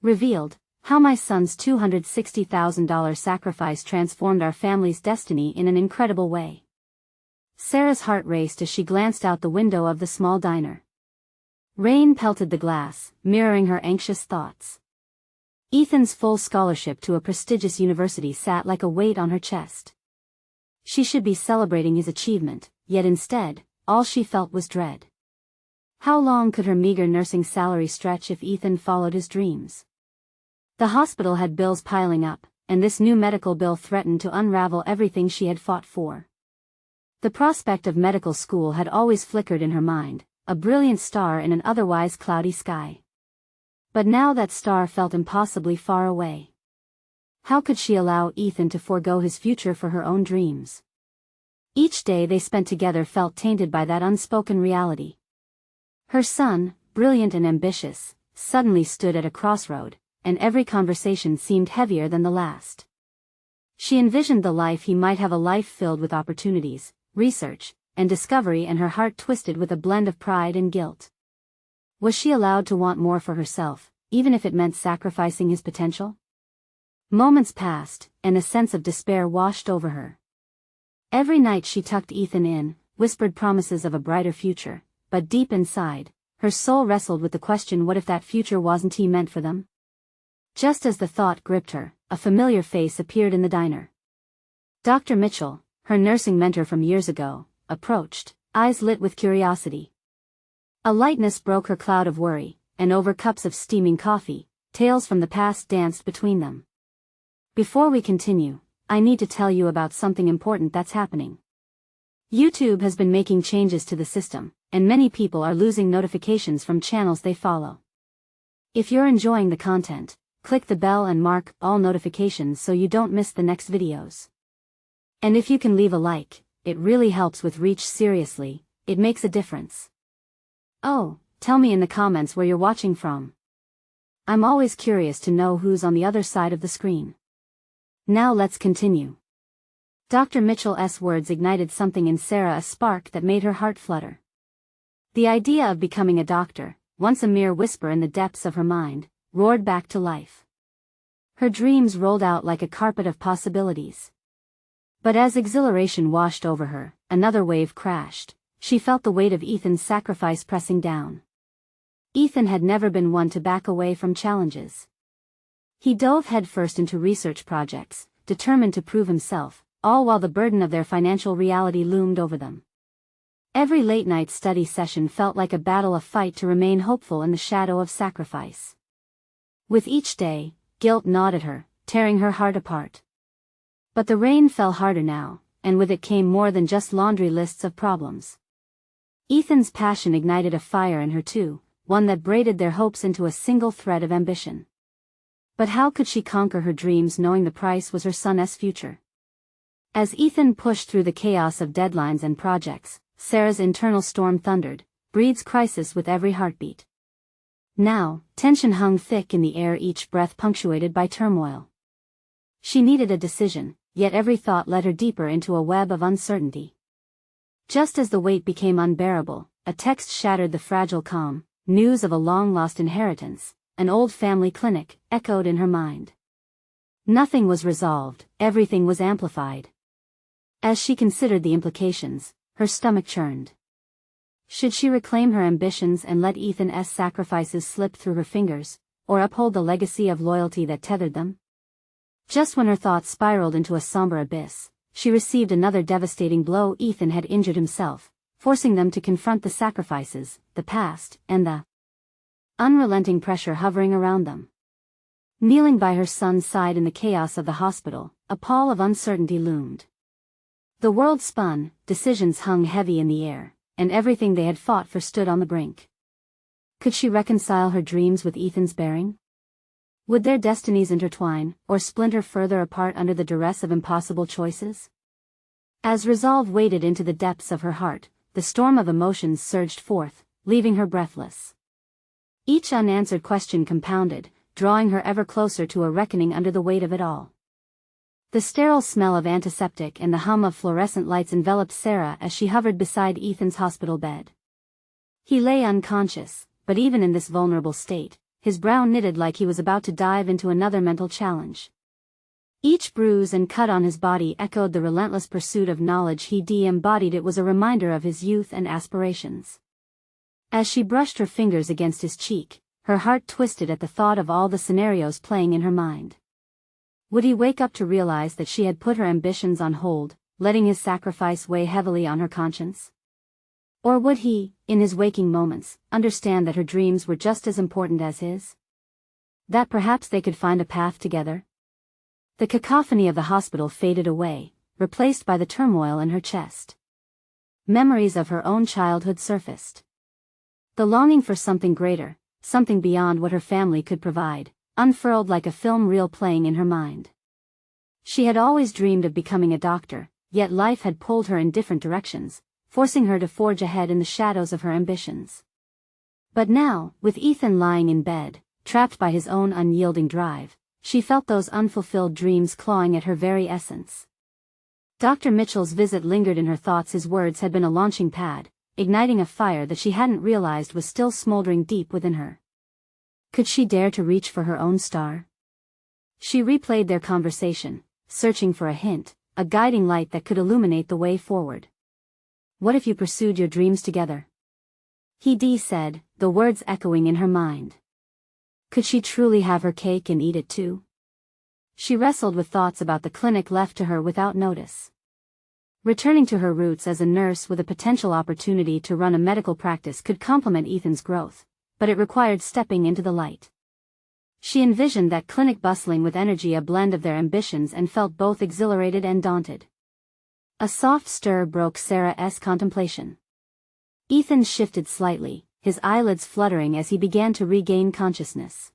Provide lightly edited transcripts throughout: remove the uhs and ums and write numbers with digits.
Revealed, how my son's $260,000 sacrifice transformed our family's destiny in an incredible way. Sarah's heart raced as she glanced out the window of the small diner. Rain pelted the glass, mirroring her anxious thoughts. Ethan's full scholarship to a prestigious university sat like a weight on her chest. She should be celebrating his achievement, yet instead, all she felt was dread. How long could her meager nursing salary stretch if Ethan followed his dreams? The hospital had bills piling up, and this new medical bill threatened to unravel everything she had fought for. The prospect of medical school had always flickered in her mind, a brilliant star in an otherwise cloudy sky. But now that star felt impossibly far away. How could she allow Ethan to forego his future for her own dreams? Each day they spent together felt tainted by that unspoken reality. Her son, brilliant and ambitious, suddenly stood at a crossroad, and every conversation seemed heavier than the last. She envisioned the life he might have, a life filled with opportunities, research, and discovery, and her heart twisted with a blend of pride and guilt. Was she allowed to want more for herself, even if it meant sacrificing his potential? Moments passed, and a sense of despair washed over her. Every night she tucked Ethan in, whispered promises of a brighter future, but deep inside, her soul wrestled with the question, what if that future wasn't he meant for them? Just as the thought gripped her, a familiar face appeared in the diner. Dr. Mitchell, her nursing mentor from years ago, approached, eyes lit with curiosity. A lightness broke her cloud of worry, and over cups of steaming coffee, tales from the past danced between them. Before we continue, I need to tell you about something important that's happening. YouTube has been making changes to the system, and many people are losing notifications from channels they follow. If you're enjoying the content, click the bell and mark all notifications so you don't miss the next videos. And if you can leave a like, it really helps with reach. Seriously, it makes a difference. Oh, tell me in the comments where you're watching from. I'm always curious to know who's on the other side of the screen. Now let's continue. Dr. Mitchell's words ignited something in Sarah, a spark that made her heart flutter. The idea of becoming a doctor, once a mere whisper in the depths of her mind, roared back to life. Her dreams rolled out like a carpet of possibilities. But as exhilaration washed over her, another wave crashed. She felt the weight of Ethan's sacrifice pressing down. Ethan had never been one to back away from challenges. He dove headfirst into research projects, determined to prove himself, all while the burden of their financial reality loomed over them. Every late-night study session felt like a battle, a fight to remain hopeful in the shadow of sacrifice. With each day, guilt gnawed at her, tearing her heart apart. But the rain fell harder now, and with it came more than just laundry lists of problems. Ethan's passion ignited a fire in her too, one that braided their hopes into a single thread of ambition. But how could she conquer her dreams knowing the price was her son's future? As Ethan pushed through the chaos of deadlines and projects, Sarah's internal storm thundered, breeds crisis with every heartbeat. Now, tension hung thick in the air, each breath punctuated by turmoil. She needed a decision, yet every thought led her deeper into a web of uncertainty. Just as the weight became unbearable, a text shattered the fragile calm. News of a long-lost inheritance, an old family clinic, echoed in her mind. Nothing was resolved, everything was amplified. As she considered the implications, her stomach churned. Should she reclaim her ambitions and let Ethan's sacrifices slip through her fingers, or uphold the legacy of loyalty that tethered them? Just when her thoughts spiraled into a somber abyss, she received another devastating blow. Ethan had injured himself, forcing them to confront the sacrifices, the past, and the unrelenting pressure hovering around them. Kneeling by her son's side in the chaos of the hospital, a pall of uncertainty loomed. The world spun, decisions hung heavy in the air, and everything they had fought for stood on the brink. Could she reconcile her dreams with Ethan's bearing? Would their destinies intertwine, or splinter further apart under the duress of impossible choices? As resolve waded into the depths of her heart, the storm of emotions surged forth, leaving her breathless. Each unanswered question compounded, drawing her ever closer to a reckoning under the weight of it all. The sterile smell of antiseptic and the hum of fluorescent lights enveloped Sarah as she hovered beside Ethan's hospital bed. He lay unconscious, but even in this vulnerable state, his brow knitted like he was about to dive into another mental challenge. Each bruise and cut on his body echoed the relentless pursuit of knowledge he embodied. It was a reminder of his youth and aspirations. As she brushed her fingers against his cheek, her heart twisted at the thought of all the scenarios playing in her mind. Would he wake up to realize that she had put her ambitions on hold, letting his sacrifice weigh heavily on her conscience? Or would he, in his waking moments, understand that her dreams were just as important as his? That perhaps they could find a path together? The cacophony of the hospital faded away, replaced by the turmoil in her chest. Memories of her own childhood surfaced. The longing for something greater, something beyond what her family could provide, unfurled like a film reel playing in her mind. She had always dreamed of becoming a doctor, yet life had pulled her in different directions, forcing her to forge ahead in the shadows of her ambitions. But now, with Ethan lying in bed, trapped by his own unyielding drive, she felt those unfulfilled dreams clawing at her very essence. Dr. Mitchell's visit lingered in her thoughts. His words had been a launching pad, igniting a fire that she hadn't realized was still smoldering deep within her. Could she dare to reach for her own star? She replayed their conversation, searching for a hint, a guiding light that could illuminate the way forward. What if you pursued your dreams together? He said, the words echoing in her mind. Could she truly have her cake and eat it too? She wrestled with thoughts about the clinic left to her without notice. Returning to her roots as a nurse with a potential opportunity to run a medical practice could complement Ethan's growth, but it required stepping into the light. She envisioned that clinic bustling with energy, a blend of their ambitions, and felt both exhilarated and daunted. A soft stir broke Sarah's contemplation. Ethan shifted slightly, his eyelids fluttering as he began to regain consciousness.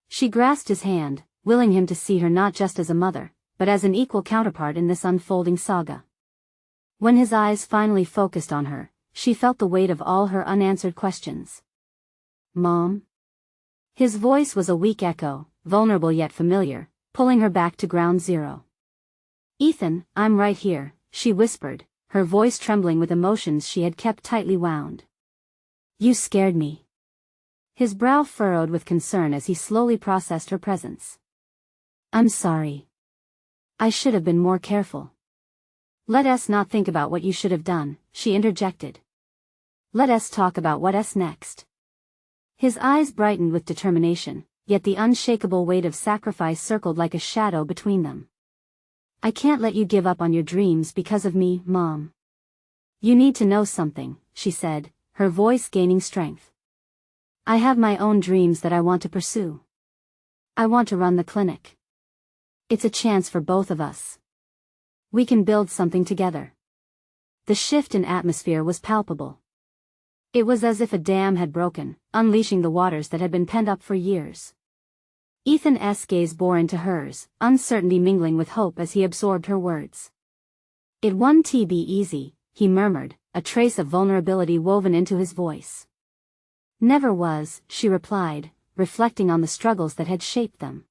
She grasped his hand, willing him to see her not just as a mother, but as an equal counterpart in this unfolding saga. When his eyes finally focused on her, she felt the weight of all her unanswered questions. Mom? His voice was a weak echo, vulnerable yet familiar, pulling her back to ground zero. Ethan, I'm right here, she whispered, her voice trembling with emotions she had kept tightly wound. You scared me. His brow furrowed with concern as he slowly processed her presence. I'm sorry. I should have been more careful. Let us not think about what you should have done, she interjected. Let us talk about what's next. His eyes brightened with determination, yet the unshakable weight of sacrifice circled like a shadow between them. I can't let you give up on your dreams because of me, Mom. You need to know something, she said, her voice gaining strength. I have my own dreams that I want to pursue. I want to run the clinic. It's a chance for both of us. We can build something together. The shift in atmosphere was palpable. It was as if a dam had broken, unleashing the waters that had been pent up for years. Ethan's gaze bore into hers, uncertainty mingling with hope as he absorbed her words. It won't be easy, he murmured, a trace of vulnerability woven into his voice. Never was, she replied, reflecting on the struggles that had shaped them.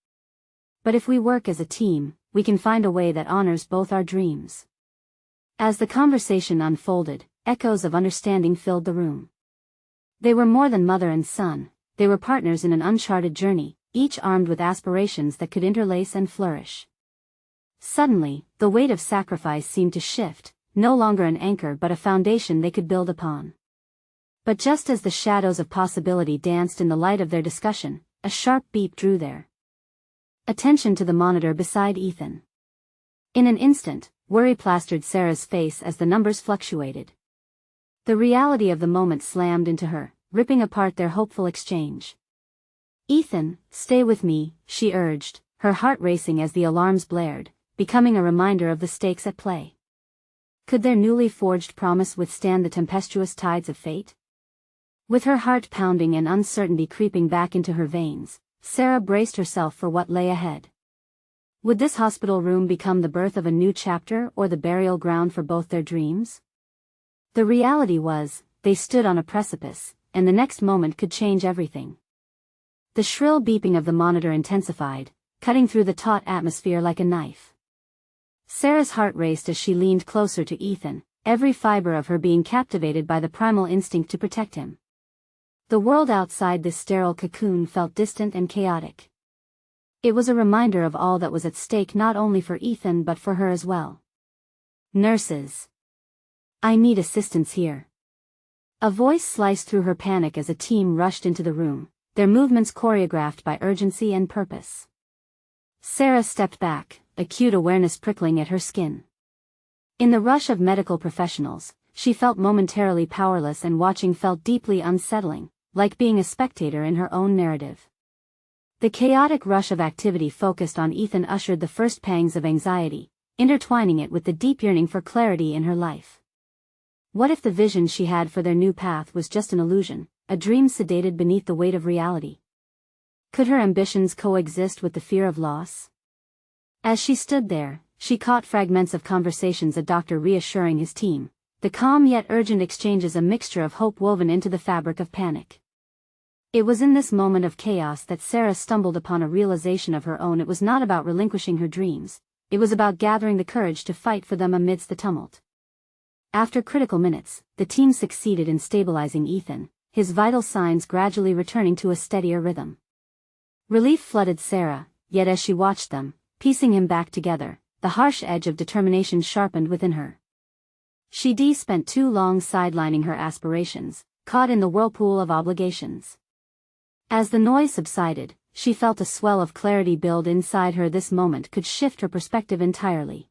But if we work as a team, we can find a way that honors both our dreams. As the conversation unfolded, echoes of understanding filled the room. They were more than mother and son, they were partners in an uncharted journey, each armed with aspirations that could interlace and flourish. Suddenly, the weight of sacrifice seemed to shift, no longer an anchor but a foundation they could build upon. But just as the shadows of possibility danced in the light of their discussion, a sharp beep drew their attention to the monitor beside Ethan. In an instant, worry plastered Sarah's face as the numbers fluctuated. The reality of the moment slammed into her, ripping apart their hopeful exchange. Ethan, stay with me, she urged, her heart racing as the alarms blared, becoming a reminder of the stakes at play. Could their newly forged promise withstand the tempestuous tides of fate? With her heart pounding and uncertainty creeping back into her veins, Sarah braced herself for what lay ahead. Would this hospital room become the birth of a new chapter or the burial ground for both their dreams? The reality was, they stood on a precipice, and the next moment could change everything. The shrill beeping of the monitor intensified, cutting through the taut atmosphere like a knife. Sarah's heart raced as she leaned closer to Ethan, every fiber of her being captivated by the primal instinct to protect him. The world outside this sterile cocoon felt distant and chaotic. It was a reminder of all that was at stake not only for Ethan but for her as well. "Nurses. I need assistance here." A voice sliced through her panic as a team rushed into the room, their movements choreographed by urgency and purpose. Sarah stepped back, acute awareness prickling at her skin. In the rush of medical professionals, she felt momentarily powerless, and watching felt deeply unsettling, like being a spectator in her own narrative. The chaotic rush of activity focused on Ethan ushered the first pangs of anxiety, intertwining it with the deep yearning for clarity in her life. What if the vision she had for their new path was just an illusion, a dream sedated beneath the weight of reality? Could her ambitions coexist with the fear of loss? As she stood there, she caught fragments of conversations, a doctor reassuring his team, the calm yet urgent exchanges, a mixture of hope woven into the fabric of panic. It was in this moment of chaos that Sarah stumbled upon a realization of her own. It was not about relinquishing her dreams, it was about gathering the courage to fight for them amidst the tumult. After critical minutes, the team succeeded in stabilizing Ethan, his vital signs gradually returning to a steadier rhythm. Relief flooded Sarah, yet as she watched them, piecing him back together, the harsh edge of determination sharpened within her. She'd spent too long sidelining her aspirations, caught in the whirlpool of obligations. As the noise subsided, she felt a swell of clarity build inside her. This moment could shift her perspective entirely.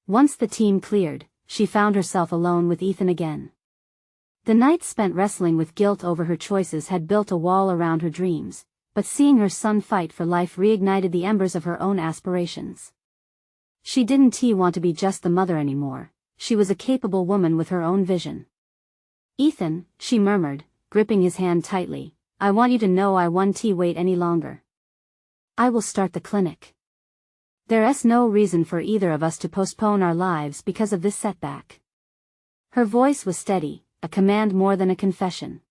Once the team cleared, she found herself alone with Ethan again. The night spent wrestling with guilt over her choices had built a wall around her dreams, but seeing her son fight for life reignited the embers of her own aspirations. She didn't want to be just the mother anymore, she was a capable woman with her own vision. "Ethan," she murmured, gripping his hand tightly, "I want you to know I won't wait any longer. I will start the clinic. There's no reason for either of us to postpone our lives because of this setback." Her voice was steady, a command more than a confession.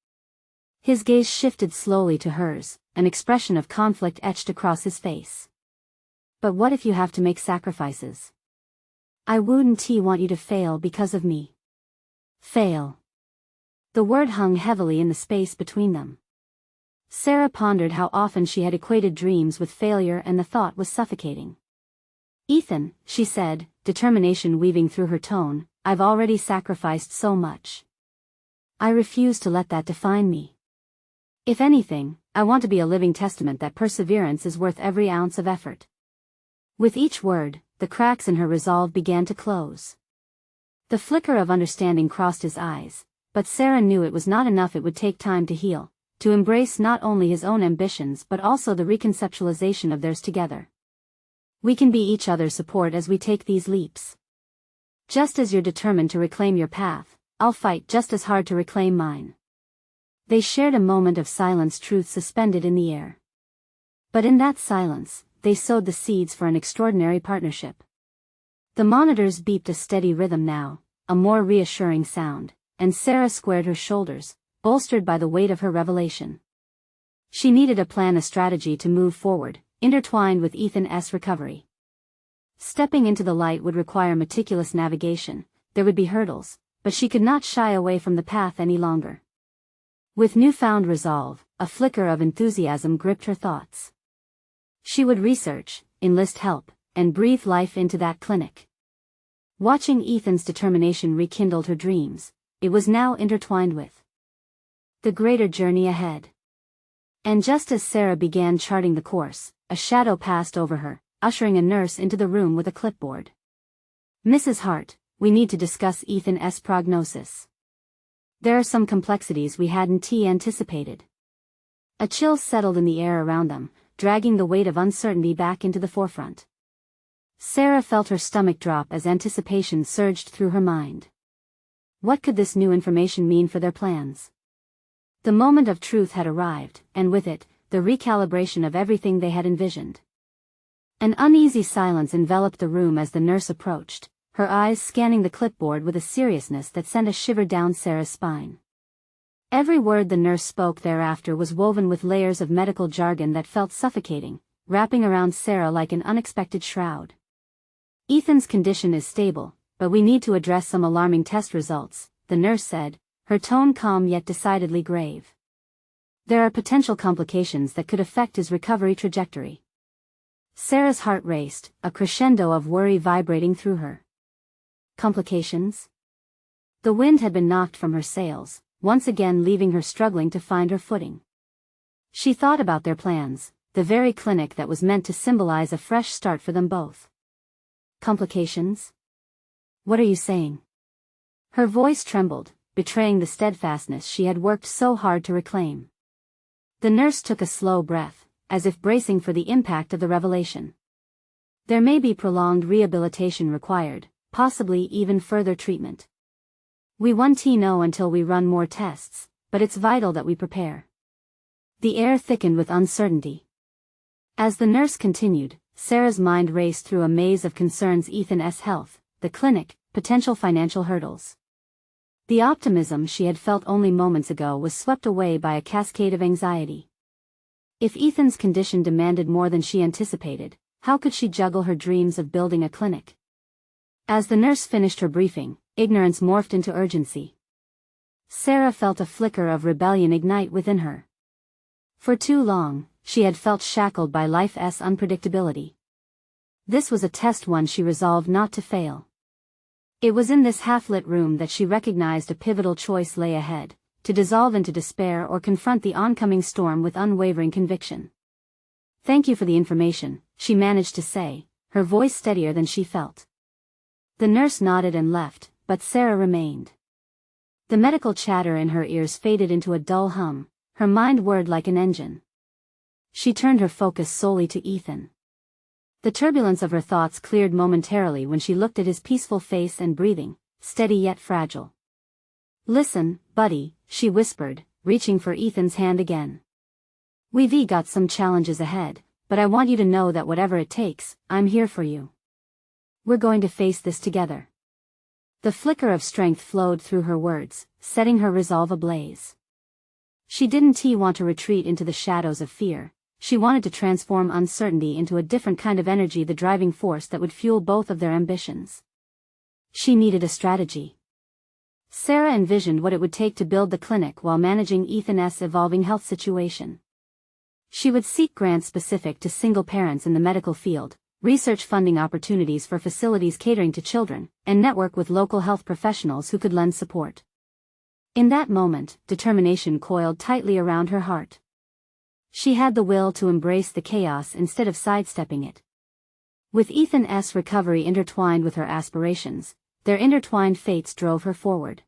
His gaze shifted slowly to hers, an expression of conflict etched across his face. "But what if you have to make sacrifices? I wouldn't want you to fail because of me." Fail. The word hung heavily in the space between them. Sarah pondered how often she had equated dreams with failure, and the thought was suffocating. "Ethan," she said, determination weaving through her tone, "I've already sacrificed so much. I refuse to let that define me. If anything, I want to be a living testament that perseverance is worth every ounce of effort." With each word, the cracks in her resolve began to close. The flicker of understanding crossed his eyes, but Sarah knew it was not enough. It would take time to heal, to embrace not only his own ambitions but also the reconceptualization of theirs together. "We can be each other's support as we take these leaps. Just as you're determined to reclaim your path, I'll fight just as hard to reclaim mine." They shared a moment of silence, truth suspended in the air. But in that silence, they sowed the seeds for an extraordinary partnership. The monitors beeped a steady rhythm now, a more reassuring sound, and Sarah squared her shoulders, bolstered by the weight of her revelation. She needed a plan, a strategy to move forward, intertwined with Ethan's recovery. Stepping into the light would require meticulous navigation, there would be hurdles, but she could not shy away from the path any longer. With newfound resolve, a flicker of enthusiasm gripped her thoughts. She would research, enlist help, and breathe life into that clinic. Watching Ethan's determination rekindled her dreams, it was now intertwined with the greater journey ahead. And just as Sarah began charting the course, a shadow passed over her, ushering a nurse into the room with a clipboard. "Mrs. Hart, we need to discuss Ethan's prognosis. There are some complexities we hadn't anticipated." A chill settled in the air around them, dragging the weight of uncertainty back into the forefront. Sarah felt her stomach drop as anticipation surged through her mind. What could this new information mean for their plans? The moment of truth had arrived, and with it, the recalibration of everything they had envisioned. An uneasy silence enveloped the room as the nurse approached, her eyes scanning the clipboard with a seriousness that sent a shiver down Sarah's spine. Every word the nurse spoke thereafter was woven with layers of medical jargon that felt suffocating, wrapping around Sarah like an unexpected shroud. "Ethan's condition is stable, but we need to address some alarming test results," the nurse said, her tone calm yet decidedly grave. There are potential complications that could affect his recovery trajectory. Sarah's heart raced, a crescendo of worry vibrating through her. Complications? The wind had been knocked from her sails, once again leaving her struggling to find her footing. She thought about their plans, the very clinic that was meant to symbolize a fresh start for them both. Complications? What are you saying? Her voice trembled, betraying the steadfastness she had worked so hard to reclaim. The nurse took a slow breath, as if bracing for the impact of the revelation. There may be prolonged rehabilitation required, possibly even further treatment. We won't know until we run more tests, but it's vital that we prepare. The air thickened with uncertainty. As the nurse continued, Sarah's mind raced through a maze of concerns: Ethan's health, the clinic, potential financial hurdles. The optimism she had felt only moments ago was swept away by a cascade of anxiety. If Ethan's condition demanded more than she anticipated, how could she juggle her dreams of building a clinic? As the nurse finished her briefing, ignorance morphed into urgency. Sarah felt a flicker of rebellion ignite within her. For too long, she had felt shackled by life's unpredictability. This was a test, one she resolved not to fail. It was in this half-lit room that she recognized a pivotal choice lay ahead: to dissolve into despair or confront the oncoming storm with unwavering conviction. "Thank you for the information," she managed to say, her voice steadier than she felt. The nurse nodded and left, but Sarah remained. The medical chatter in her ears faded into a dull hum, her mind whirred like an engine. She turned her focus solely to Ethan. The turbulence of her thoughts cleared momentarily when she looked at his peaceful face and breathing, steady yet fragile. "Listen, buddy," she whispered, reaching for Ethan's hand again. "We've got some challenges ahead, but I want you to know that whatever it takes, I'm here for you. We're going to face this together." The flicker of strength flowed through her words, setting her resolve ablaze. She didn't want to retreat into the shadows of fear. She wanted to transform uncertainty into a different kind of energy, the driving force that would fuel both of their ambitions. She needed a strategy. Sarah envisioned what it would take to build the clinic while managing Ethan's evolving health situation. She would seek grants specific to single parents in the medical field, research funding opportunities for facilities catering to children, and network with local health professionals who could lend support. In that moment, determination coiled tightly around her heart. She had the will to embrace the chaos instead of sidestepping it. With Ethan's recovery intertwined with her aspirations, their intertwined fates drove her forward.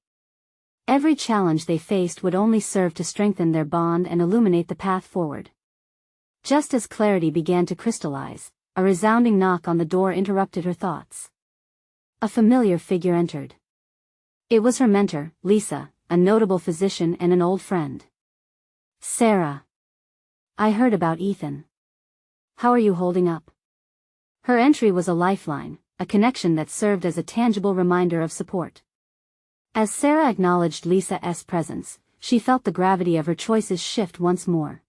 Every challenge they faced would only serve to strengthen their bond and illuminate the path forward. Just as clarity began to crystallize, a resounding knock on the door interrupted her thoughts. A familiar figure entered. It was her mentor, Lisa, a notable physician and an old friend. "Sarah. I heard about Ethan. How are you holding up?" Her entry was a lifeline, a connection that served as a tangible reminder of support. As Sarah acknowledged Lisa's presence, she felt the gravity of her choices shift once more.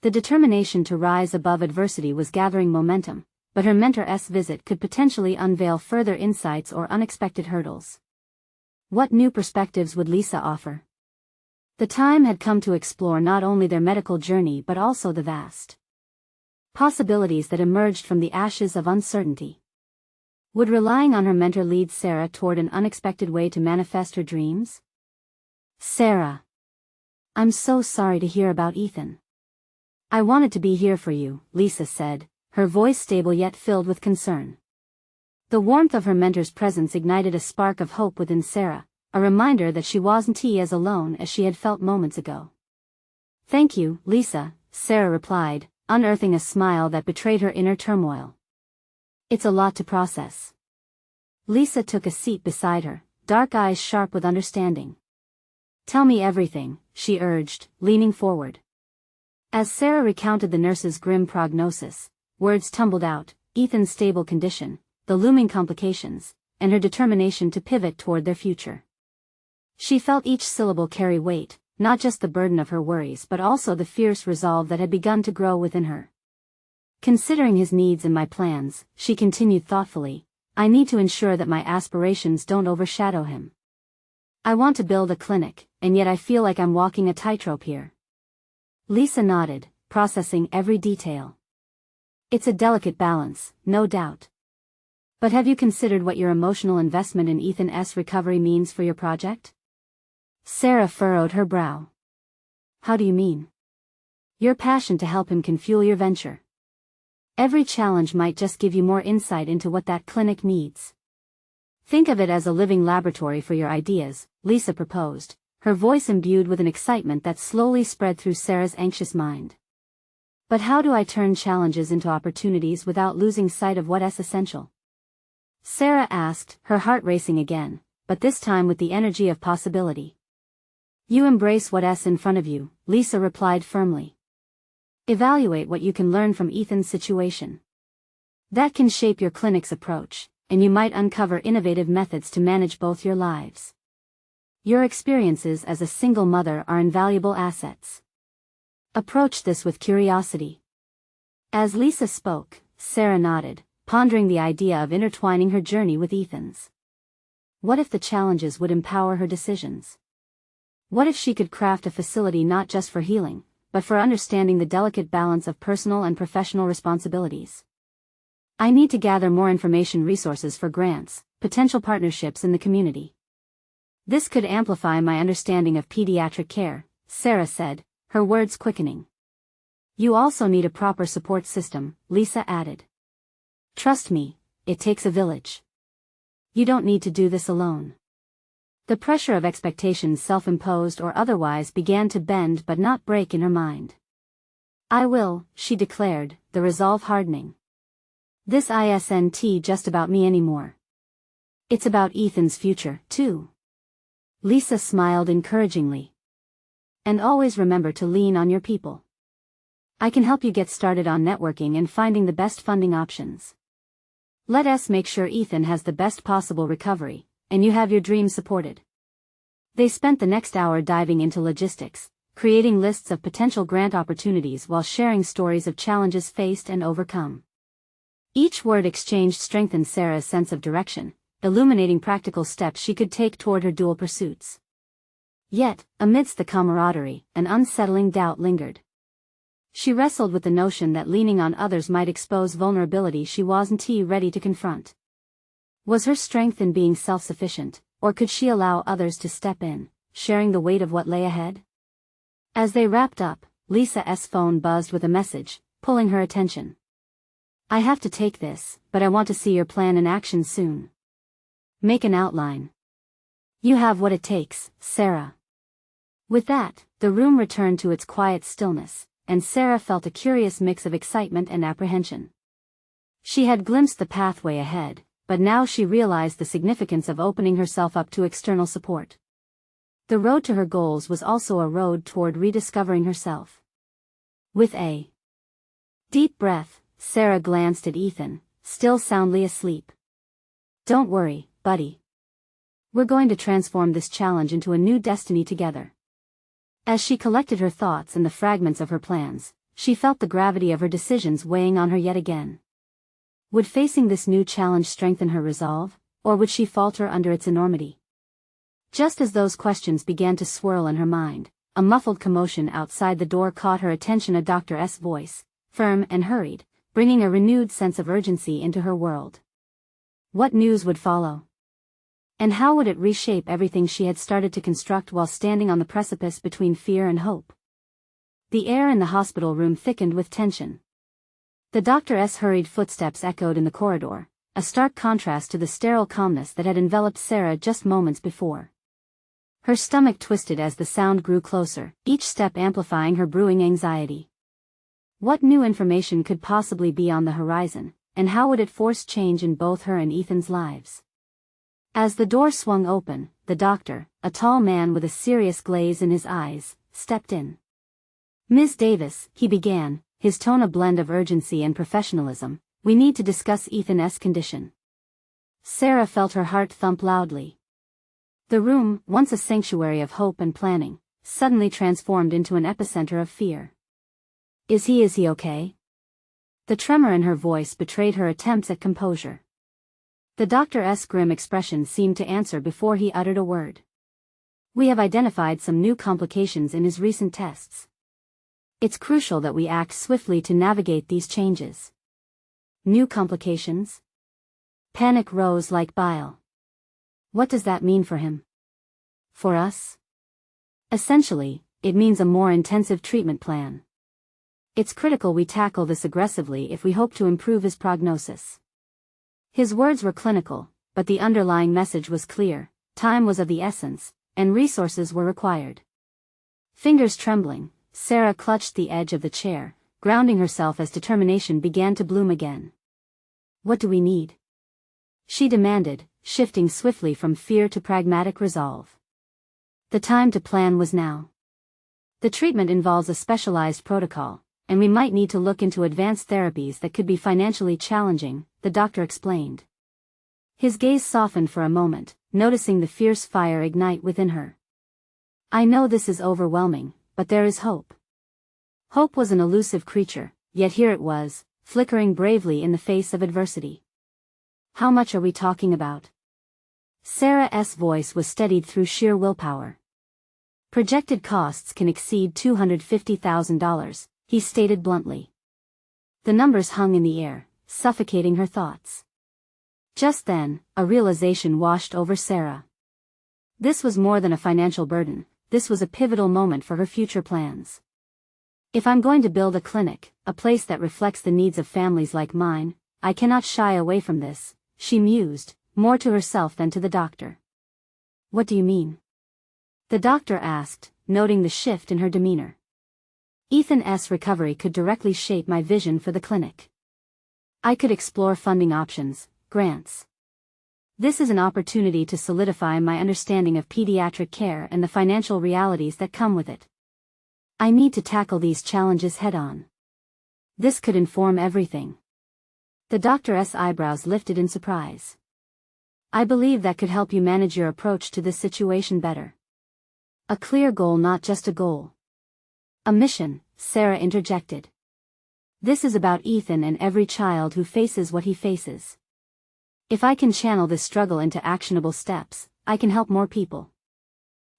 The determination to rise above adversity was gathering momentum, but her mentor's visit could potentially unveil further insights or unexpected hurdles. What new perspectives would Lisa offer? The time had come to explore not only their medical journey but also the vast possibilities that emerged from the ashes of uncertainty. Would relying on her mentor lead Sarah toward an unexpected way to manifest her dreams? "Sarah. I'm so sorry to hear about Ethan. I wanted to be here for you," Lisa said, her voice stable yet filled with concern. The warmth of her mentor's presence ignited a spark of hope within Sarah, a reminder that she wasn't as alone as she had felt moments ago. "Thank you, Lisa," Sarah replied, unearthing a smile that betrayed her inner turmoil. "It's a lot to process." Lisa took a seat beside her, dark eyes sharp with understanding. "Tell me everything," she urged, leaning forward. As Sarah recounted the nurse's grim prognosis, words tumbled out: Ethan's stable condition, the looming complications, and her determination to pivot toward their future. She felt each syllable carry weight, not just the burden of her worries but also the fierce resolve that had begun to grow within her. "Considering his needs and my plans," she continued thoughtfully, "I need to ensure that my aspirations don't overshadow him. I want to build a clinic, and yet I feel like I'm walking a tightrope here. Lisa nodded, processing every detail. It's a delicate balance, no doubt. But have you considered what your emotional investment in Ethan's recovery means for your project? Sarah furrowed her brow. How do you mean? Your passion to help him can fuel your venture. Every challenge might just give you more insight into what that clinic needs. Think of it as a living laboratory for your ideas, Lisa proposed, her voice imbued with an excitement that slowly spread through Sarah's anxious mind. But how do I turn challenges into opportunities without losing sight of what's essential? Sarah asked, her heart racing again, but this time with the energy of possibility. You embrace what's in front of you, Lisa replied firmly. Evaluate what you can learn from Ethan's situation. That can shape your clinic's approach, and you might uncover innovative methods to manage both your lives. Your experiences as a single mother are invaluable assets. Approach this with curiosity. As Lisa spoke, Sarah nodded, pondering the idea of intertwining her journey with Ethan's. What if the challenges would empower her decisions? What if she could craft a facility not just for healing, but for understanding the delicate balance of personal and professional responsibilities? I need to gather more information resources for grants, potential partnerships in the community. This could amplify my understanding of pediatric care, Sarah said, her words quickening. You also need a proper support system, Lisa added. Trust me, it takes a village. You don't need to do this alone. The pressure of expectations, self-imposed or otherwise, began to bend but not break in her mind. I will, she declared, the resolve hardening. This isn't just about me anymore. It's about Ethan's future, too. Lisa smiled encouragingly. And always remember to lean on your people. I can help you get started on networking and finding the best funding options. Let us make sure Ethan has the best possible recovery, and you have your dreams supported. They spent the next hour diving into logistics, creating lists of potential grant opportunities while sharing stories of challenges faced and overcome. Each word exchanged strengthened Sarah's sense of direction, illuminating practical steps she could take toward her dual pursuits. Yet, amidst the camaraderie, an unsettling doubt lingered. She wrestled with the notion that leaning on others might expose vulnerability she wasn't ready to confront. Was her strength in being self-sufficient, or could she allow others to step in, sharing the weight of what lay ahead? As they wrapped up, Lisa's phone buzzed with a message, pulling her attention. I have to take this, but I want to see your plan in action soon. Make an outline. You have what it takes, Sarah. With that, the room returned to its quiet stillness, and Sarah felt a curious mix of excitement and apprehension. She had glimpsed the pathway ahead, but now she realized the significance of opening herself up to external support. The road to her goals was also a road toward rediscovering herself. With a deep breath, Sarah glanced at Ethan, still soundly asleep. Don't worry, buddy. We're going to transform this challenge into a new destiny together. As she collected her thoughts and the fragments of her plans, she felt the gravity of her decisions weighing on her yet again. Would facing this new challenge strengthen her resolve, or would she falter under its enormity? Just as those questions began to swirl in her mind, a muffled commotion outside the door caught her attention. A doctor's voice, firm and hurried, bringing a renewed sense of urgency into her world. What news would follow? And how would it reshape everything she had started to construct while standing on the precipice between fear and hope? The air in the hospital room thickened with tension. The doctor's hurried footsteps echoed in the corridor, a stark contrast to the sterile calmness that had enveloped Sarah just moments before. Her stomach twisted as the sound grew closer, each step amplifying her brewing anxiety. What new information could possibly be on the horizon, and how would it force change in both her and Ethan's lives? As the door swung open, the doctor, a tall man with a serious glaze in his eyes, stepped in. Ms. Davis, he began, his tone a blend of urgency and professionalism, we need to discuss Ethan's condition. Sarah felt her heart thump loudly. The room, once a sanctuary of hope and planning, suddenly transformed into an epicenter of fear. Is he okay? The tremor in her voice betrayed her attempts at composure. The doctor's grim expression seemed to answer before he uttered a word. We have identified some new complications in his recent tests. It's crucial that we act swiftly to navigate these changes. New complications? Panic rose like bile. What does that mean for him? For us? Essentially, it means a more intensive treatment plan. It's critical we tackle this aggressively if we hope to improve his prognosis. His words were clinical, but the underlying message was clear: time was of the essence, and resources were required. Fingers trembling, Sarah clutched the edge of the chair, grounding herself as determination began to bloom again. What do we need? She demanded, shifting swiftly from fear to pragmatic resolve. The time to plan was now. The treatment involves a specialized protocol, and we might need to look into advanced therapies that could be financially challenging, the doctor explained. His gaze softened for a moment, noticing the fierce fire ignite within her. I know this is overwhelming, but there is hope. Hope was an elusive creature, yet here it was, flickering bravely in the face of adversity. How much are we talking about? Sarah's voice was steadied through sheer willpower. Projected costs can exceed $250,000, he stated bluntly. The numbers hung in the air, suffocating her thoughts. Just then, a realization washed over Sarah. This was more than a financial burden, this was a pivotal moment for her future plans. If I'm going to build a clinic, a place that reflects the needs of families like mine, I cannot shy away from this, she mused, more to herself than to the doctor. What do you mean? The doctor asked, noting the shift in her demeanor. Ethan's recovery could directly shape my vision for the clinic. I could explore funding options, grants. This is an opportunity to solidify my understanding of pediatric care and the financial realities that come with it. I need to tackle these challenges head-on. This could inform everything. The doctor's eyebrows lifted in surprise. I believe that could help you manage your approach to this situation better. A clear goal, not just a goal. A mission, Sarah interjected. This is about Ethan and every child who faces what he faces. If I can channel this struggle into actionable steps, I can help more people.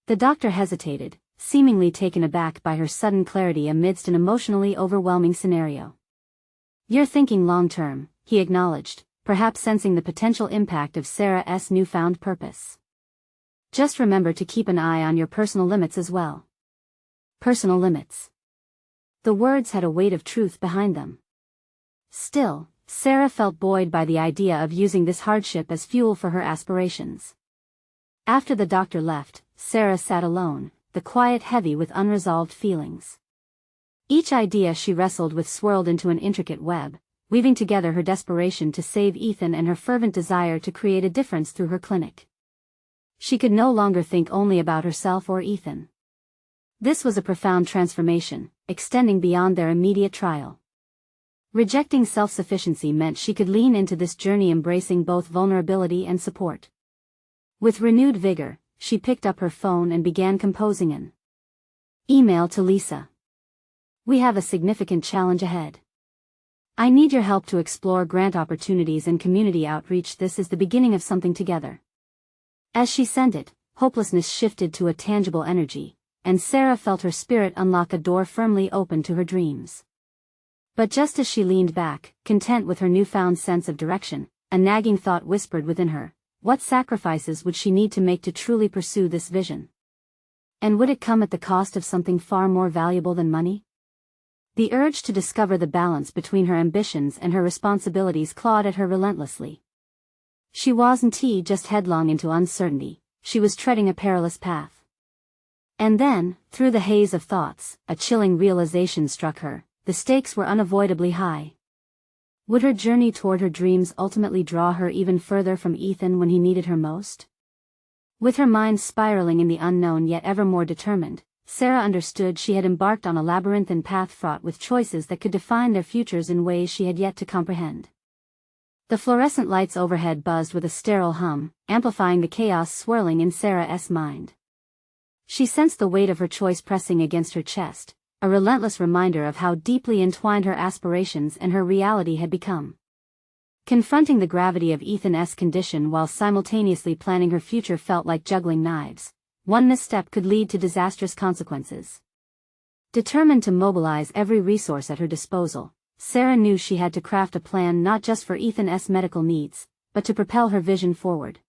The doctor hesitated, seemingly taken aback by her sudden clarity amidst an emotionally overwhelming scenario. You're thinking long-term, he acknowledged, perhaps sensing the potential impact of Sarah's newfound purpose. Just remember to keep an eye on your personal limits as well. Personal limits. The words had a weight of truth behind them. Still, Sarah felt buoyed by the idea of using this hardship as fuel for her aspirations. After the doctor left, Sarah sat alone, the quiet heavy with unresolved feelings. Each idea she wrestled with swirled into an intricate web, weaving together her desperation to save Ethan and her fervent desire to create a difference through her clinic. She could no longer think only about herself or Ethan. This was a profound transformation, extending beyond their immediate trial. Rejecting self-sufficiency meant she could lean into this journey embracing both vulnerability and support. With renewed vigor, she picked up her phone and began composing an email to Lisa. We have a significant challenge ahead. I need your help to explore grant opportunities and community outreach. This is the beginning of something together. As she sent it, hopelessness shifted to a tangible energy, and Sarah felt her spirit unlock a door firmly open to her dreams. But just as she leaned back, content with her newfound sense of direction, a nagging thought whispered within her: what sacrifices would she need to make to truly pursue this vision? And would it come at the cost of something far more valuable than money? The urge to discover the balance between her ambitions and her responsibilities clawed at her relentlessly. She wasn't just headlong into uncertainty, she was treading a perilous path. And then, through the haze of thoughts, a chilling realization struck her: the stakes were unavoidably high. Would her journey toward her dreams ultimately draw her even further from Ethan when he needed her most? With her mind spiraling in the unknown yet ever more determined, Sarah understood she had embarked on a labyrinthine path fraught with choices that could define their futures in ways she had yet to comprehend. The fluorescent lights overhead buzzed with a sterile hum, amplifying the chaos swirling in Sarah's mind. She sensed the weight of her choice pressing against her chest, a relentless reminder of how deeply entwined her aspirations and her reality had become. Confronting the gravity of Ethan's condition while simultaneously planning her future felt like juggling knives. One misstep could lead to disastrous consequences. Determined to mobilize every resource at her disposal, Sarah knew she had to craft a plan not just for Ethan's medical needs, but to propel her vision forward.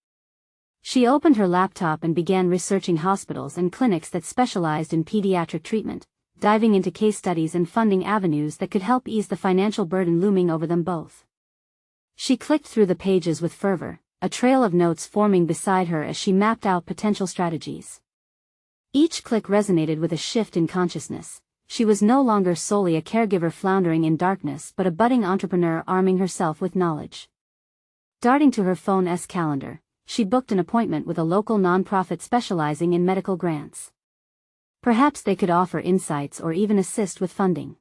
She opened her laptop and began researching hospitals and clinics that specialized in pediatric treatment, diving into case studies and funding avenues that could help ease the financial burden looming over them both. She clicked through the pages with fervor, a trail of notes forming beside her as she mapped out potential strategies. Each click resonated with a shift in consciousness. She was no longer solely a caregiver floundering in darkness but a budding entrepreneur arming herself with knowledge. Darting to her phone's calendar, she booked an appointment with a local nonprofit specializing in medical grants. Perhaps they could offer insights or even assist with funding.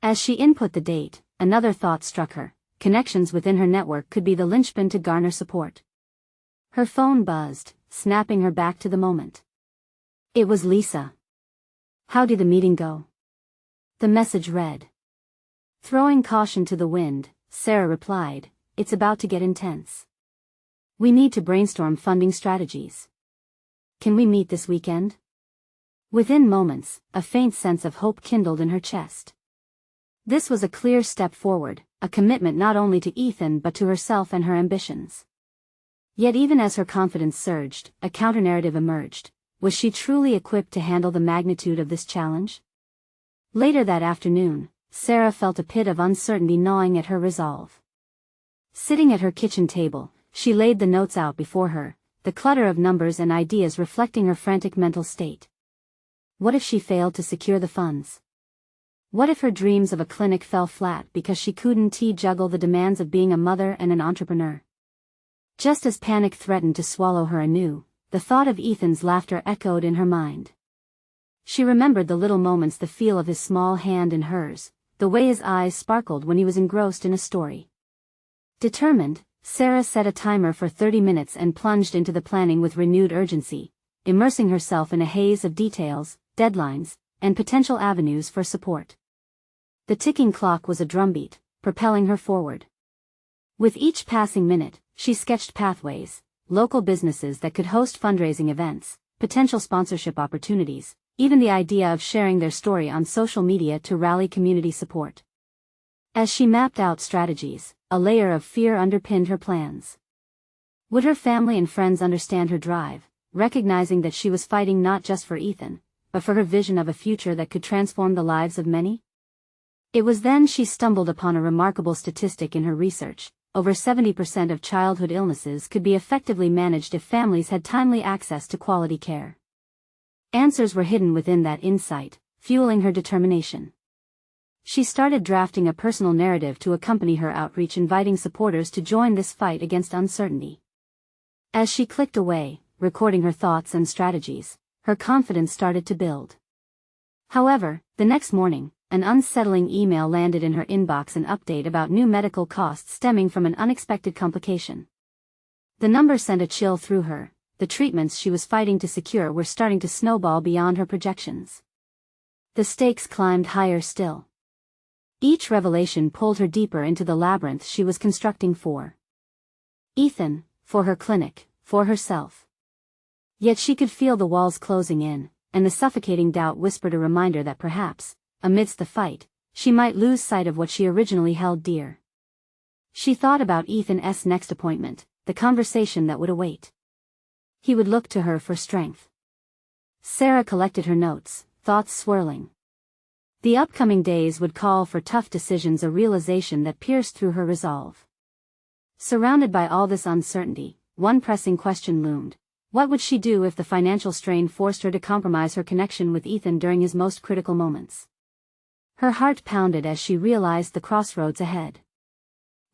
As she input the date, another thought struck her: connections within her network could be the linchpin to garner support. Her phone buzzed, snapping her back to the moment. It was Lisa. "How did the meeting go?" The message read. Throwing caution to the wind, Sarah replied, "It's about to get intense. We need to brainstorm funding strategies. Can we meet this weekend?" Within moments, a faint sense of hope kindled in her chest. This was a clear step forward, a commitment not only to Ethan but to herself and her ambitions. Yet even as her confidence surged, a counternarrative emerged. Was she truly equipped to handle the magnitude of this challenge? Later that afternoon, Sarah felt a pit of uncertainty gnawing at her resolve. Sitting at her kitchen table, she laid the notes out before her, the clutter of numbers and ideas reflecting her frantic mental state. What if she failed to secure the funds? What if her dreams of a clinic fell flat because she couldn't juggle the demands of being a mother and an entrepreneur? Just as panic threatened to swallow her anew, the thought of Ethan's laughter echoed in her mind. She remembered the little moments, the feel of his small hand in hers, the way his eyes sparkled when he was engrossed in a story. Determined, Sarah set a timer for 30 minutes and plunged into the planning with renewed urgency, immersing herself in a haze of details, deadlines, and potential avenues for support. The ticking clock was a drumbeat, propelling her forward. With each passing minute, she sketched pathways, local businesses that could host fundraising events, potential sponsorship opportunities, even the idea of sharing their story on social media to rally community support. As she mapped out strategies, a layer of fear underpinned her plans. Would her family and friends understand her drive, recognizing that she was fighting not just for Ethan, but for her vision of a future that could transform the lives of many? It was then she stumbled upon a remarkable statistic in her research. Over 70% of childhood illnesses could be effectively managed if families had timely access to quality care. Answers were hidden within that insight, fueling her determination. She started drafting a personal narrative to accompany her outreach, inviting supporters to join this fight against uncertainty. As she clicked away, recording her thoughts and strategies, her confidence started to build. However, the next morning, an unsettling email landed in her inbox, an update about new medical costs stemming from an unexpected complication. The number sent a chill through her. The treatments she was fighting to secure were starting to snowball beyond her projections. The stakes climbed higher still. Each revelation pulled her deeper into the labyrinth she was constructing for Ethan, for her clinic, for herself. Yet she could feel the walls closing in, and the suffocating doubt whispered a reminder that perhaps, amidst the fight, she might lose sight of what she originally held dear. She thought about Ethan's next appointment, the conversation that would await. He would look to her for strength. Sarah collected her notes, thoughts swirling. The upcoming days would call for tough decisions, a realization that pierced through her resolve. Surrounded by all this uncertainty, one pressing question loomed. What would she do if the financial strain forced her to compromise her connection with Ethan during his most critical moments? Her heart pounded as she realized the crossroads ahead.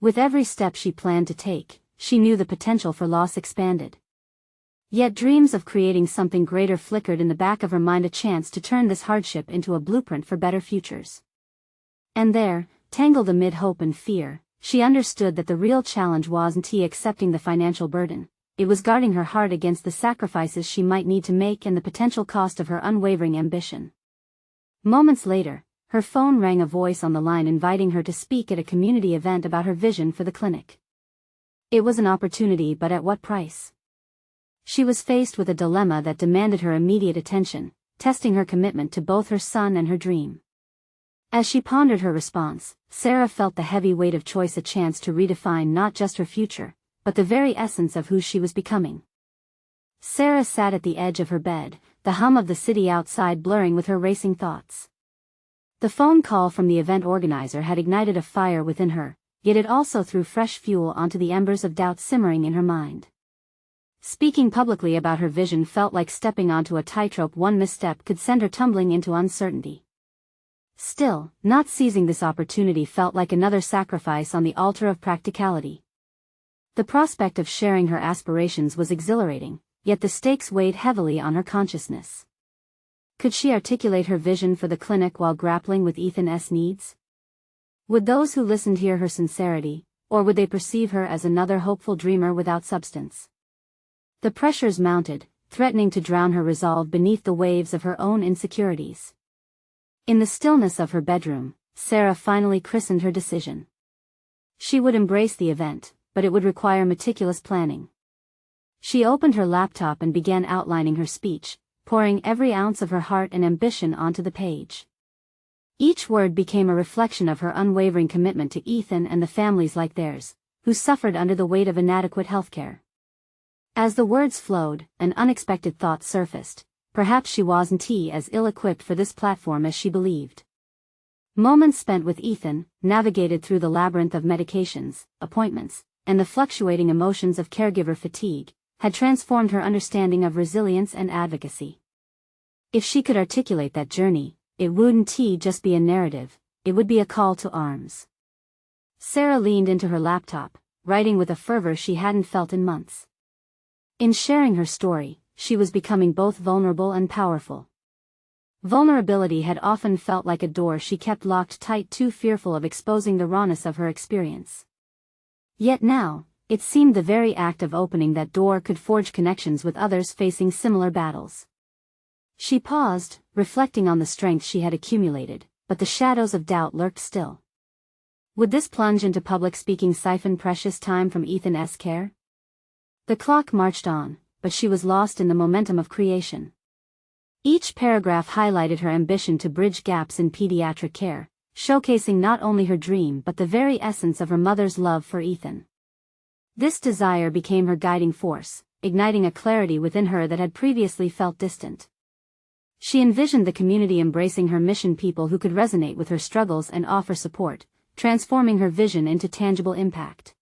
With every step she planned to take, she knew the potential for loss expanded. Yet dreams of creating something greater flickered in the back of her mind, a chance to turn this hardship into a blueprint for better futures. And there, tangled amid hope and fear, she understood that the real challenge wasn't accepting the financial burden. It was guarding her heart against the sacrifices she might need to make and the potential cost of her unwavering ambition. Moments later, her phone rang, a voice on the line inviting her to speak at a community event about her vision for the clinic. It was an opportunity, but at what price? She was faced with a dilemma that demanded her immediate attention: testing her commitment to both her son and her dream. As she pondered her response, Sarah felt the heavy weight of choice, a chance to redefine not just her future, but the very essence of who she was becoming. Sarah sat at the edge of her bed, the hum of the city outside blurring with her racing thoughts. The phone call from the event organizer had ignited a fire within her, yet it also threw fresh fuel onto the embers of doubt simmering in her mind. Speaking publicly about her vision felt like stepping onto a tightrope. One misstep could send her tumbling into uncertainty. Still, not seizing this opportunity felt like another sacrifice on the altar of practicality. The prospect of sharing her aspirations was exhilarating, yet the stakes weighed heavily on her consciousness. Could she articulate her vision for the clinic while grappling with Ethan's needs? Would those who listened hear her sincerity, or would they perceive her as another hopeful dreamer without substance? The pressures mounted, threatening to drown her resolve beneath the waves of her own insecurities. In the stillness of her bedroom, Sarah finally christened her decision. She would embrace the event, but it would require meticulous planning. She opened her laptop and began outlining her speech, pouring every ounce of her heart and ambition onto the page. Each word became a reflection of her unwavering commitment to Ethan and the families like theirs, who suffered under the weight of inadequate healthcare. As the words flowed, an unexpected thought surfaced. Perhaps she wasn't as ill-equipped for this platform as she believed. Moments spent with Ethan, navigated through the labyrinth of medications, appointments, and the fluctuating emotions of caregiver fatigue, had transformed her understanding of resilience and advocacy. If she could articulate that journey, it wouldn't just be a narrative, it would be a call to arms. Sarah leaned into her laptop, writing with a fervor she hadn't felt in months. In sharing her story, she was becoming both vulnerable and powerful. Vulnerability had often felt like a door she kept locked tight, too fearful of exposing the rawness of her experience. Yet now, it seemed the very act of opening that door could forge connections with others facing similar battles. She paused, reflecting on the strength she had accumulated, but the shadows of doubt lurked still. Would this plunge into public speaking siphon precious time from Ethan's care? The clock marched on, but she was lost in the momentum of creation. Each paragraph highlighted her ambition to bridge gaps in pediatric care, showcasing not only her dream but the very essence of her mother's love for Ethan. This desire became her guiding force, igniting a clarity within her that had previously felt distant. She envisioned the community embracing her mission, people who could resonate with her struggles and offer support, transforming her vision into tangible impact.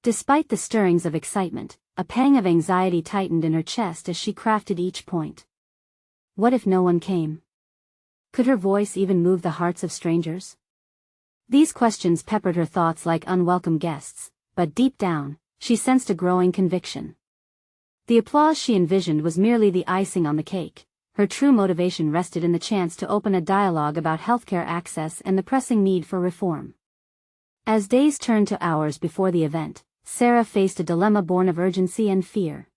Despite the stirrings of excitement, a pang of anxiety tightened in her chest as she crafted each point. What if no one came? Could her voice even move the hearts of strangers? These questions peppered her thoughts like unwelcome guests, but deep down, she sensed a growing conviction. The applause she envisioned was merely the icing on the cake. Her true motivation rested in the chance to open a dialogue about healthcare access and the pressing need for reform. As days turned to hours before the event, Sarah faced a dilemma born of urgency and fear.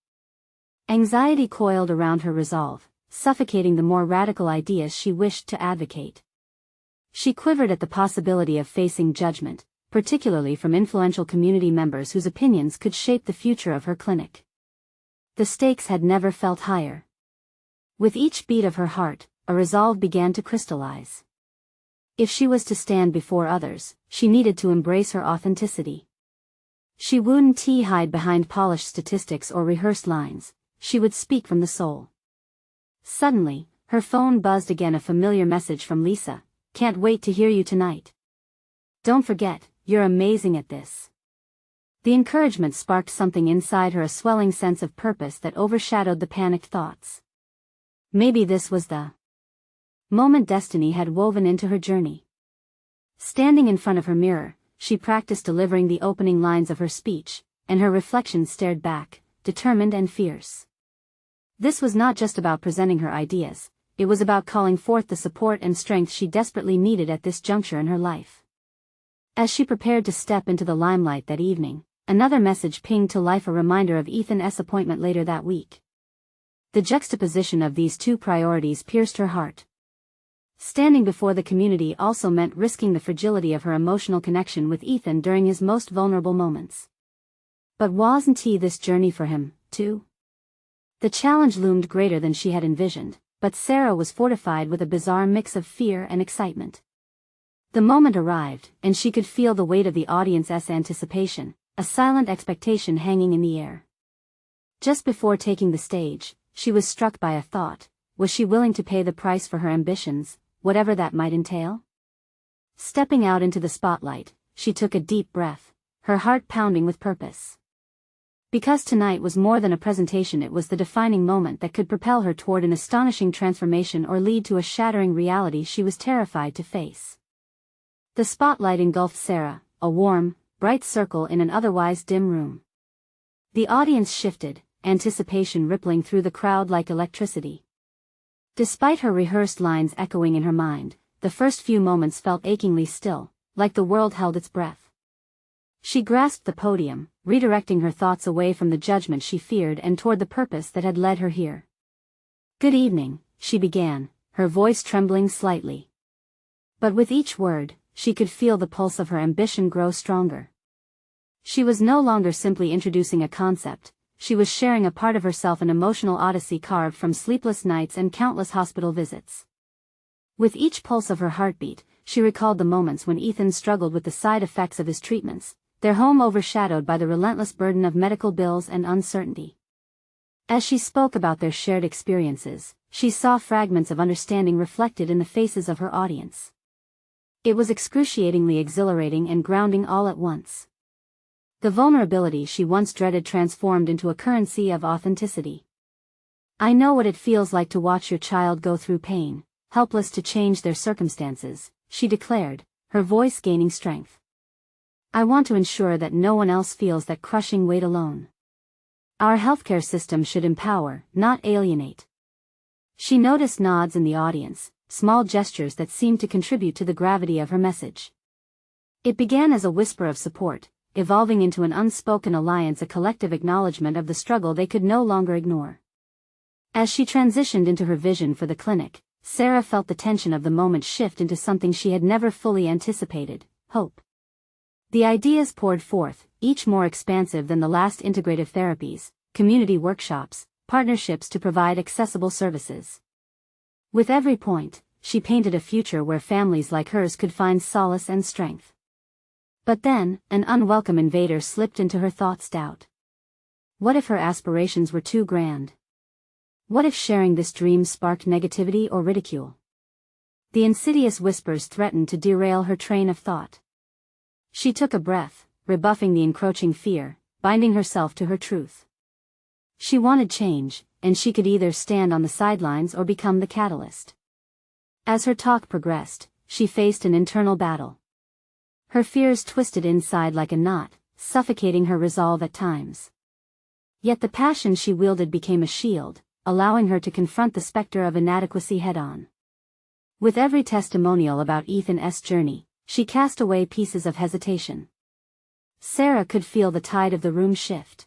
Anxiety coiled around her resolve, suffocating the more radical ideas she wished to advocate. She quivered at the possibility of facing judgment, particularly from influential community members whose opinions could shape the future of her clinic. The stakes had never felt higher. With each beat of her heart, a resolve began to crystallize. If she was to stand before others, she needed to embrace her authenticity. She wouldn't hide behind polished statistics or rehearsed lines, she would speak from the soul. Suddenly, her phone buzzed again, a familiar message from Lisa. Can't wait to hear you tonight. Don't forget, you're amazing at this. The encouragement sparked something inside her, a swelling sense of purpose that overshadowed the panicked thoughts. Maybe this was the moment destiny had woven into her journey. Standing in front of her mirror, she practiced delivering the opening lines of her speech, and her reflection stared back, determined and fierce. This was not just about presenting her ideas, it was about calling forth the support and strength she desperately needed at this juncture in her life. As she prepared to step into the limelight that evening, another message pinged to life, a reminder of Ethan's appointment later that week. The juxtaposition of these two priorities pierced her heart. Standing before the community also meant risking the fragility of her emotional connection with Ethan during his most vulnerable moments. But wasn't this journey for him, too? The challenge loomed greater than she had envisioned, but Sarah was fortified with a bizarre mix of fear and excitement. The moment arrived, and she could feel the weight of the audience's anticipation, a silent expectation hanging in the air. Just before taking the stage, she was struck by a thought. Was she willing to pay the price for her ambitions, whatever that might entail? Stepping out into the spotlight, she took a deep breath, her heart pounding with purpose. Because tonight was more than a presentation, it was the defining moment that could propel her toward an astonishing transformation or lead to a shattering reality she was terrified to face. The spotlight engulfed Sarah, a warm, bright circle in an otherwise dim room. The audience shifted, anticipation rippling through the crowd like electricity. Despite her rehearsed lines echoing in her mind, the first few moments felt achingly still, like the world held its breath. She grasped the podium, redirecting her thoughts away from the judgment she feared and toward the purpose that had led her here. "Good evening," she began, her voice trembling slightly. But with each word, she could feel the pulse of her ambition grow stronger. She was no longer simply introducing a concept, she was sharing a part of herself, an emotional odyssey carved from sleepless nights and countless hospital visits. With each pulse of her heartbeat, she recalled the moments when Ethan struggled with the side effects of his treatments, their home overshadowed by the relentless burden of medical bills and uncertainty. As she spoke about their shared experiences, she saw fragments of understanding reflected in the faces of her audience. It was excruciatingly exhilarating and grounding all at once. The vulnerability she once dreaded transformed into a currency of authenticity. "I know what it feels like to watch your child go through pain, helpless to change their circumstances," she declared, her voice gaining strength. "I want to ensure that no one else feels that crushing weight alone. Our healthcare system should empower, not alienate." She noticed nods in the audience, small gestures that seemed to contribute to the gravity of her message. It began as a whisper of support, evolving into an unspoken alliance, a collective acknowledgement of the struggle they could no longer ignore. As she transitioned into her vision for the clinic, Sarah felt the tension of the moment shift into something she had never fully anticipated: hope. The ideas poured forth, each more expansive than the last: integrative therapies, community workshops, partnerships to provide accessible services. With every point, she painted a future where families like hers could find solace and strength. But then, an unwelcome invader slipped into her thoughts: doubt. What if her aspirations were too grand? What if sharing this dream sparked negativity or ridicule? The insidious whispers threatened to derail her train of thought. She took a breath, rebuffing the encroaching fear, binding herself to her truth. She wanted change, and she could either stand on the sidelines or become the catalyst. As her talk progressed, she faced an internal battle. Her fears twisted inside like a knot, suffocating her resolve at times. Yet the passion she wielded became a shield, allowing her to confront the specter of inadequacy head-on. With every testimonial about Ethan's journey, she cast away pieces of hesitation. Sarah could feel the tide of the room shift.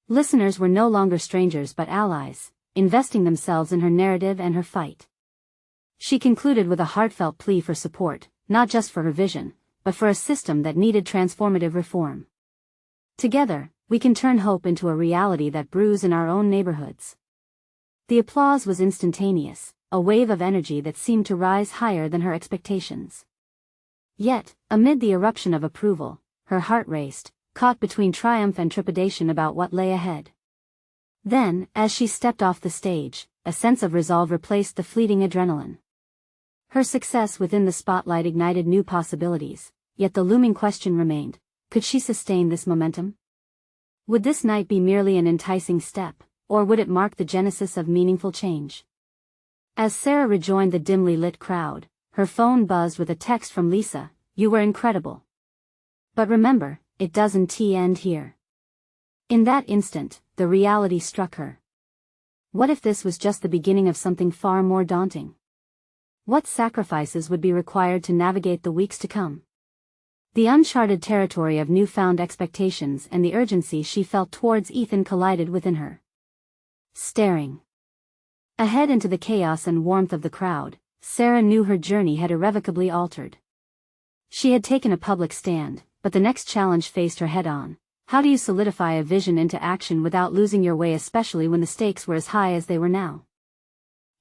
Listeners were no longer strangers but allies, investing themselves in her narrative and her fight. She concluded with a heartfelt plea for support, not just for her vision, but for a system that needed transformative reform. "Together, we can turn hope into a reality that brews in our own neighborhoods." The applause was instantaneous, a wave of energy that seemed to rise higher than her expectations. Yet, amid the eruption of approval, her heart raced, caught between triumph and trepidation about what lay ahead. Then, as she stepped off the stage, a sense of resolve replaced the fleeting adrenaline. Her success within the spotlight ignited new possibilities, yet the looming question remained: could she sustain this momentum? Would this night be merely an enticing step, or would it mark the genesis of meaningful change? As Sarah rejoined the dimly lit crowd, her phone buzzed with a text from Lisa: "You were incredible. But remember, it doesn't end here." In that instant, the reality struck her. What if this was just the beginning of something far more daunting? What sacrifices would be required to navigate the weeks to come? The uncharted territory of newfound expectations and the urgency she felt towards Ethan collided within her. Staring ahead into the chaos and warmth of the crowd, Sarah knew her journey had irrevocably altered. She had taken a public stand, but the next challenge faced her head-on. How do you solidify a vision into action without losing your way, especially when the stakes were as high as they were now?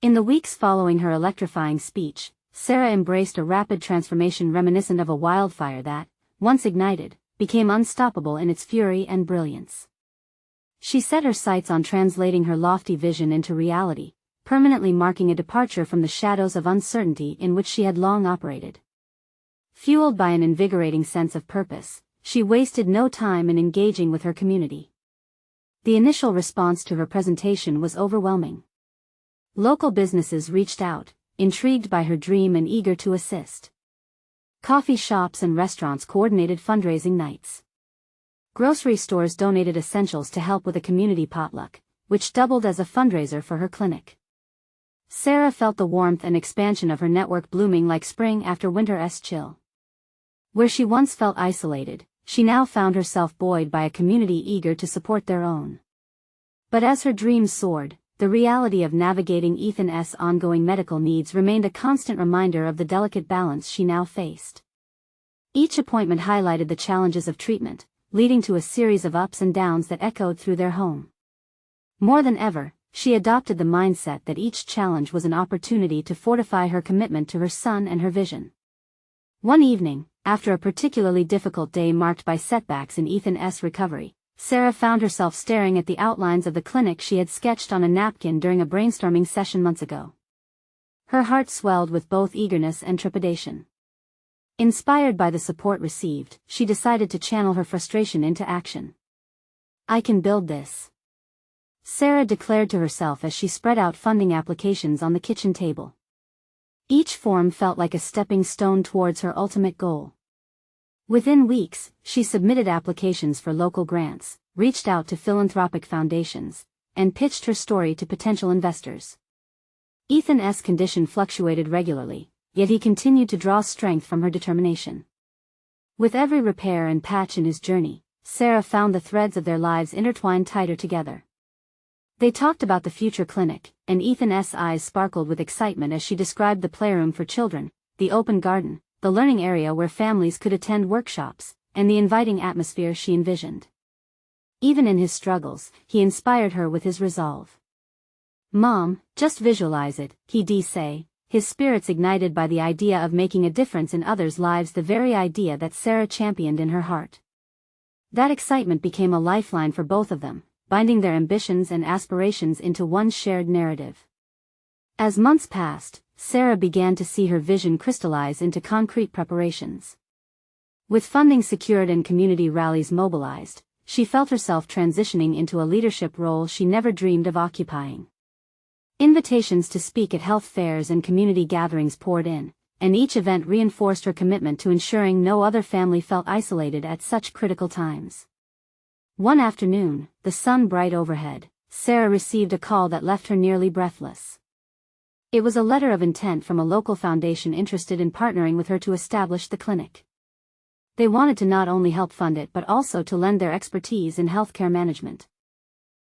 In the weeks following her electrifying speech, Sarah embraced a rapid transformation reminiscent of a wildfire that, once ignited, became unstoppable in its fury and brilliance. She set her sights on translating her lofty vision into reality, permanently marking a departure from the shadows of uncertainty in which she had long operated. Fueled by an invigorating sense of purpose, she wasted no time in engaging with her community. The initial response to her presentation was overwhelming. Local businesses reached out, intrigued by her dream and eager to assist. Coffee shops and restaurants coordinated fundraising nights. Grocery stores donated essentials to help with a community potluck, which doubled as a fundraiser for her clinic. Sarah felt the warmth and expansion of her network blooming like spring after winter's chill. Where she once felt isolated, she now found herself buoyed by a community eager to support their own. But as her dreams soared, the reality of navigating Ethan's ongoing medical needs remained a constant reminder of the delicate balance she now faced. Each appointment highlighted the challenges of treatment, leading to a series of ups and downs that echoed through their home. More than ever, she adopted the mindset that each challenge was an opportunity to fortify her commitment to her son and her vision. One evening, after a particularly difficult day marked by setbacks in Ethan's recovery, Sarah found herself staring at the outlines of the clinic she had sketched on a napkin during a brainstorming session months ago. Her heart swelled with both eagerness and trepidation. Inspired by the support received, she decided to channel her frustration into action. "I can build this," Sarah declared to herself as she spread out funding applications on the kitchen table. Each form felt like a stepping stone towards her ultimate goal. Within weeks, she submitted applications for local grants, reached out to philanthropic foundations, and pitched her story to potential investors. Ethan's condition fluctuated regularly, yet he continued to draw strength from her determination. With every repair and patch in his journey, Sarah found the threads of their lives intertwined tighter together. They talked about the future clinic, and Ethan's eyes sparkled with excitement as she described the playroom for children, the open garden, the learning area where families could attend workshops, and the inviting atmosphere she envisioned. Even in his struggles, he inspired her with his resolve. "Mom, just visualize it," he'd say, his spirits ignited by the idea of making a difference in others' lives, the very idea that Sarah championed in her heart. That excitement became a lifeline for both of them, binding their ambitions and aspirations into one shared narrative. As months passed, Sarah began to see her vision crystallize into concrete preparations. With funding secured and community rallies mobilized, she felt herself transitioning into a leadership role she never dreamed of occupying. Invitations to speak at health fairs and community gatherings poured in, and each event reinforced her commitment to ensuring no other family felt isolated at such critical times. One afternoon, the sun bright overhead, Sarah received a call that left her nearly breathless. It was a letter of intent from a local foundation interested in partnering with her to establish the clinic. They wanted to not only help fund it but also to lend their expertise in healthcare management.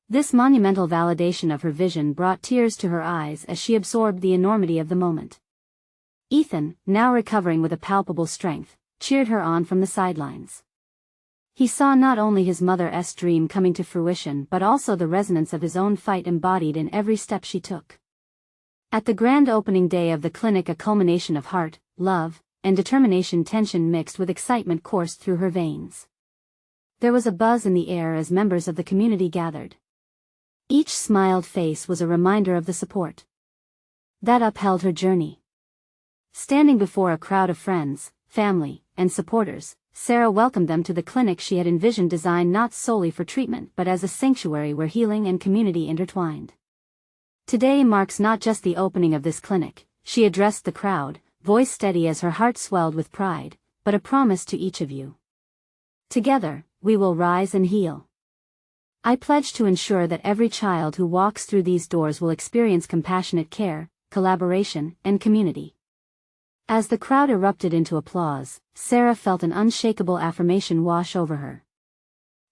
This monumental validation of her vision brought tears to her eyes as she absorbed the enormity of the moment. Ethan, now recovering with a palpable strength, cheered her on from the sidelines. He saw not only his mother's dream coming to fruition but also the resonance of his own fight embodied in every step she took. At the grand opening day of the clinic, a culmination of heart, love, and determination, tension mixed with excitement coursed through her veins. There was a buzz in the air as members of the community gathered. Each smiled face was a reminder of the support that upheld her journey. Standing before a crowd of friends, family, and supporters, Sarah welcomed them to the clinic she had envisioned, designed not solely for treatment but as a sanctuary where healing and community intertwined. "Today marks not just the opening of this clinic," she addressed the crowd, voice steady as her heart swelled with pride, "but a promise to each of you. Together, we will rise and heal. I pledge to ensure that every child who walks through these doors will experience compassionate care, collaboration, and community." As the crowd erupted into applause, Sarah felt an unshakable affirmation wash over her.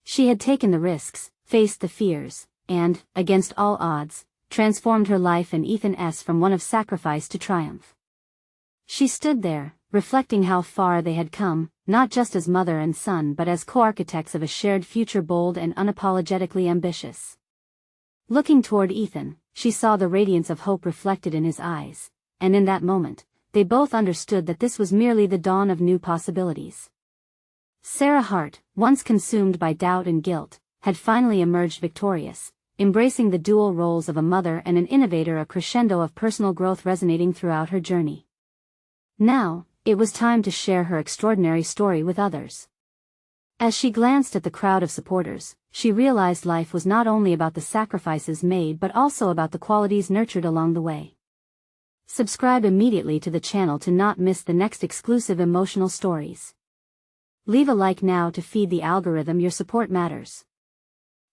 She had taken the risks, faced the fears, and, against all odds, transformed her life and Ethan's from one of sacrifice to triumph. She stood there, reflecting how far they had come, not just as mother and son but as co-architects of a shared future, bold and unapologetically ambitious. Looking toward Ethan, she saw the radiance of hope reflected in his eyes, and in that moment, they both understood that this was merely the dawn of new possibilities. Sarah Hart, once consumed by doubt and guilt, had finally emerged victorious, embracing the dual roles of a mother and an innovator, a crescendo of personal growth resonating throughout her journey. Now, it was time to share her extraordinary story with others. As she glanced at the crowd of supporters, she realized life was not only about the sacrifices made but also about the qualities nurtured along the way. Subscribe immediately to the channel to not miss the next exclusive emotional stories. Leave a like now to feed the algorithm. Your support matters.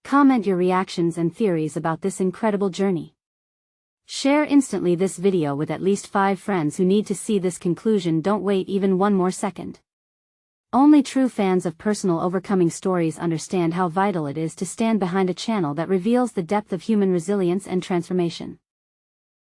Comment your reactions and theories about this incredible journey. Share instantly this video with at least 5 friends who need to see this conclusion. Don't wait even one more second. Only true fans of personal overcoming stories understand how vital it is to stand behind a channel that reveals the depth of human resilience and transformation.